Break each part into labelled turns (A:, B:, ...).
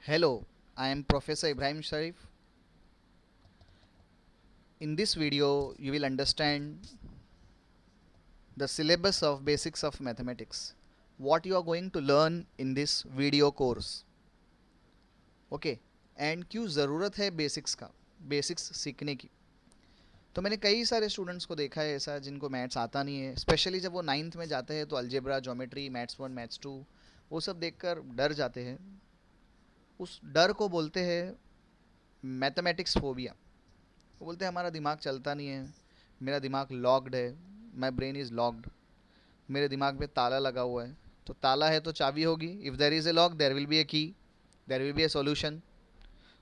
A: Hello, I am Professor Ibrahim Sharif. In this video, you will understand the syllabus of basics of mathematics. What you are going to learn in this video course. Okay and क्यों ज़रूरत है basics का basics सीखने की। तो मैंने कई सारे स्टूडेंट्स को देखा है ऐसा जिनको मैथ्स आता नहीं है, स्पेशली जब वो नाइन्थ में जाते हैं तो अलजेब्रा, ज्योमेट्री, मैथ्स 1, मैथ्स 2 वो सब देखकर डर जाते हैं। उस डर को बोलते हैं मैथमेटिक्स फोबिया। वो बोलते हैं हमारा दिमाग चलता नहीं है, मेरा दिमाग लॉक्ड है, माई ब्रेन इज़ लॉक्ड, मेरे दिमाग में ताला लगा हुआ है। तो ताला है तो चाबी होगी, if there is a lock there will be a key, there will be a solution.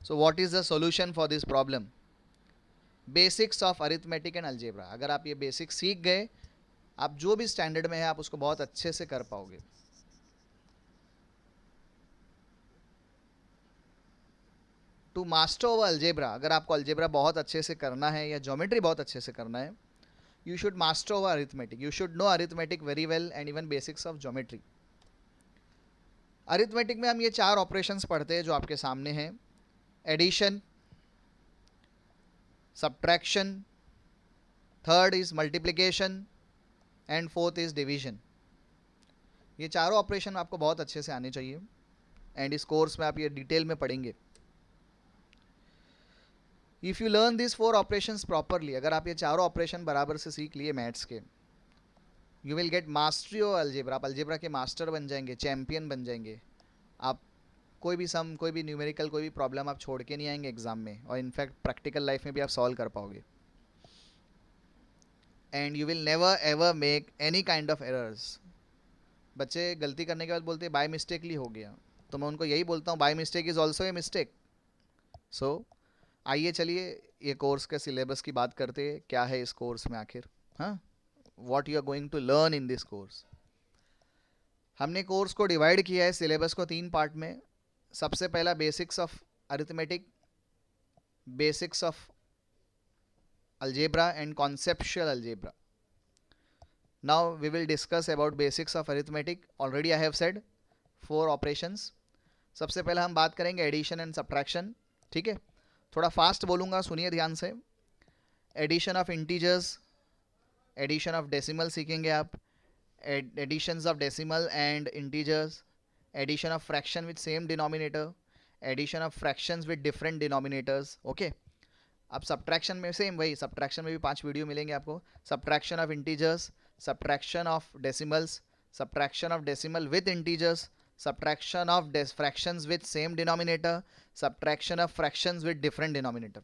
A: So what is the solution for this problem? Basics of arithmetic and algebra. अगर आप ये बेसिक्स सीख गए, आप जो भी स्टैंडर्ड में है आप उसको बहुत अच्छे से कर पाओगे। टू मास्टर ओवर अलजेब्रा, अगर आपको अलजेब्रा बहुत अच्छे से करना है या ज्योमेट्री बहुत अच्छे से करना है, you should master over arithmetic. You should know arithmetic very well and even basics of geometry. Arithmetic में हम ये चार ऑपरेशंस पढ़ते हैं जो आपके सामने हैं: addition, subtraction, third is multiplication and fourth is division. ये चारों ऑपरेशन आपको बहुत अच्छे से आने चाहिए एंड इस कोर्स में आप ये डिटेल में पढ़ेंगे। If you learn this four operations properly, अगर आप ये चारों ऑपरेशन बराबर से सीख लिए मैथ्स के, you will get mastery of algebra. आप अलजेब्रा के मास्टर बन जाएंगे, चैंपियन बन जाएंगे। आप कोई भी सम, कोई भी न्यूमेरिकल, कोई भी प्रॉब्लम आप छोड़ के नहीं आएंगे एग्जाम में, और इनफैक्ट प्रैक्टिकल लाइफ में भी आप सॉल्व कर पाओगे। And you will never ever make any kind of errors. बच्चे गलती करने के बाद बोलते हैं बाय मिस्टेकली हो गया, तो मैं उनको यही बोलता हूँ by mistake is also a mistake. So आइए चलिए ये कोर्स के सिलेबस की बात करते हैं, क्या है इस कोर्स में आखिर। हाँ, what you are going to learn in this course. हमने कोर्स को डिवाइड किया है सिलेबस को 3 पार्ट में। सबसे पहला basics of arithmetic, basics of algebra and conceptual algebra. Now we will discuss about basics of arithmetic. Already I have said 4 operations. सबसे पहले हम बात करेंगे एडिशन एंड सब्ट्रैक्शन। ठीक है, थोड़ा फास्ट बोलूँगा, सुनिए ध्यान से। Addition of integers, addition of decimal सीखेंगे आप, additions of decimal and integers, addition of fraction with same denominator, addition of fractions with different denominators. Okay, अब सब्ट्रैक्शन में सेम वही, सब्ट्रैक्शन में भी 5 वीडियो मिलेंगे आपको। Subtraction of integers, subtraction of decimals, subtraction of decimal with integers, subtraction of fractions with same denominator, subtraction of fractions with different denominator.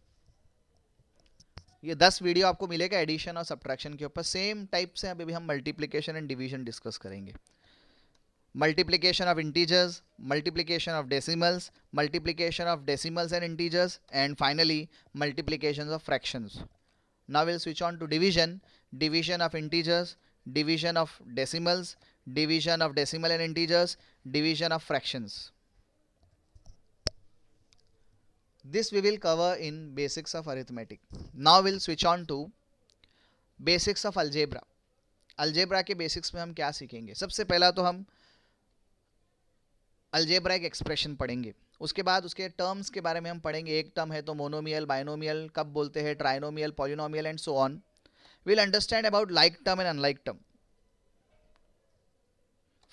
A: ये 10 video आपको मिलेगा एडिशन और सब्ट्रैक्शन के ऊपर। सेम टाइप से अभी हम मल्टीप्लिकेशन एंड डिवीजन डिस्कस करेंगे। multiplication of integers, multiplication of decimals, multiplication of decimals and integers, and finally multiplications of fractions. Now we'll switch on to division, division of integers, division of decimals, division of decimal and integers, division of fractions. This we will cover in basics of arithmetic. Now we'll switch on to basics of algebra. Algebra के basics में हम क्या सीखेंगे? सबसे पहला तो हम algebra के एक्सप्रेशन पढ़ेंगे, उसके बाद उसके टर्म्स के बारे में हम पढ़ेंगे। एक टर्म है तो मोनोमियल, बाइनोमियल कब बोलते हैं, trinomial, polynomial and so on. Will understand about like term and unlike term.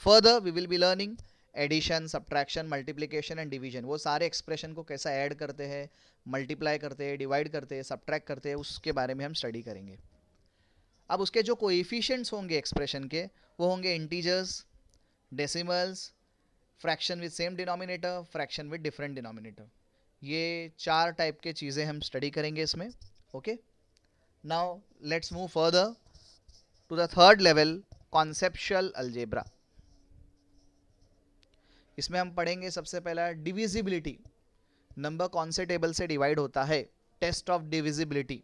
A: Further we will be learning addition, subtraction, multiplication and division. वो सारे एक्सप्रेशन को कैसा ऐड करते हैं, मल्टीप्लाई करते हैं, डिवाइड करते हैं, सब्ट्रैक्ट करते हैं, उसके बारे में हम स्टडी करेंगे। अब उसके जो कोएफिशिएंट्स होंगे एक्सप्रेशन के, वो होंगे integers, decimals, fraction with same denominator, fraction with different denominator. ये 4 टाइप के चीज़ें हम स्टडी करेंगे इसमें। Okay, now let's move further to the third level, conceptual algebra. इसमें हम पढ़ेंगे सबसे पहला डिविजिबिलिटी। नंबर कौन से टेबल से डिवाइड होता है, test of divisibility.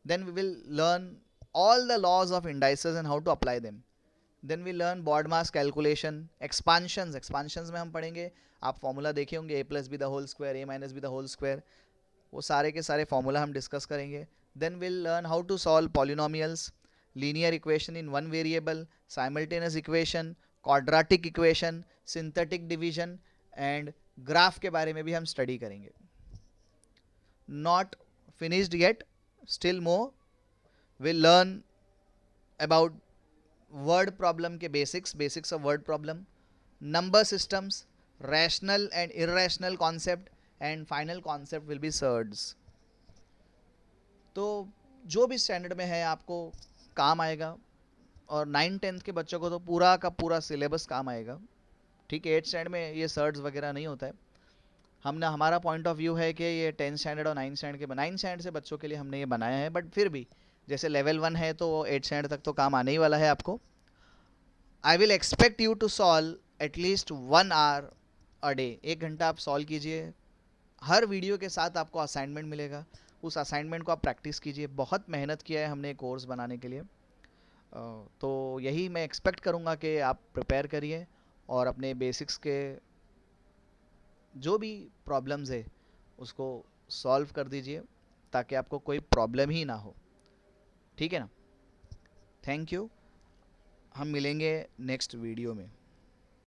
A: Then we will learn all the laws of indices and how to apply them. Then we learn bod mass calculation, expansions. Expansions में हम पढ़ेंगे, आप फॉर्मूला देखे होंगे, a plus b the whole square, a minus b the whole square, वो सारे के सारे फॉर्मूला हम डिस्कस करेंगे. Then we'll learn how to solve polynomials, linear equation in one variable, simultaneous equation, quadratic equation, synthetic division and graph के बारे में भी हम स्टडी करेंगे. Not finished yet, still more will learn about word problem के basics of word problem, number systems, rational and irrational concept, and final concept will be surds. तो जो भी स्टैंडर्ड में है आपको काम आएगा, और 9th-10th के बच्चों को तो पूरा का पूरा सिलेबस काम आएगा. ठीक है, 8th स्टैंडर्ड में ये सर्ड्स वगैरह नहीं होता है. हमने, हमारा पॉइंट ऑफ व्यू है कि ये 10th स्टैंडर्ड और 9th स्टैंडर्ड के 9th स्टैंडर्ड से बच्चों के लिए हमने ये बनाया है. बट फिर भी जैसे लेवल 1 है तो 8th स्टैंडर्ड तक तो काम आने ही वाला है आपको. I will expect you to solve at least 1 hour a day. 1 घंटा आप सॉल्व कीजिए. हर वीडियो के साथ आपको असाइनमेंट मिलेगा. उस असाइनमेंट को आप प्रैक्टिस कीजिए. बहुत मेहनत किया है हमने कोर्स बनाने के लिए. तो यही मैं एक्सपेक्ट करूँगा कि आप प्रिपेयर करिए और अपने बेसिक्स के जो भी प्रॉब्लम्स है उसको सॉल्व कर दीजिए ताकि आपको कोई प्रॉब्लम ही ना हो. ठीक है ना. Thank you. हम मिलेंगे नेक्स्ट वीडियो में.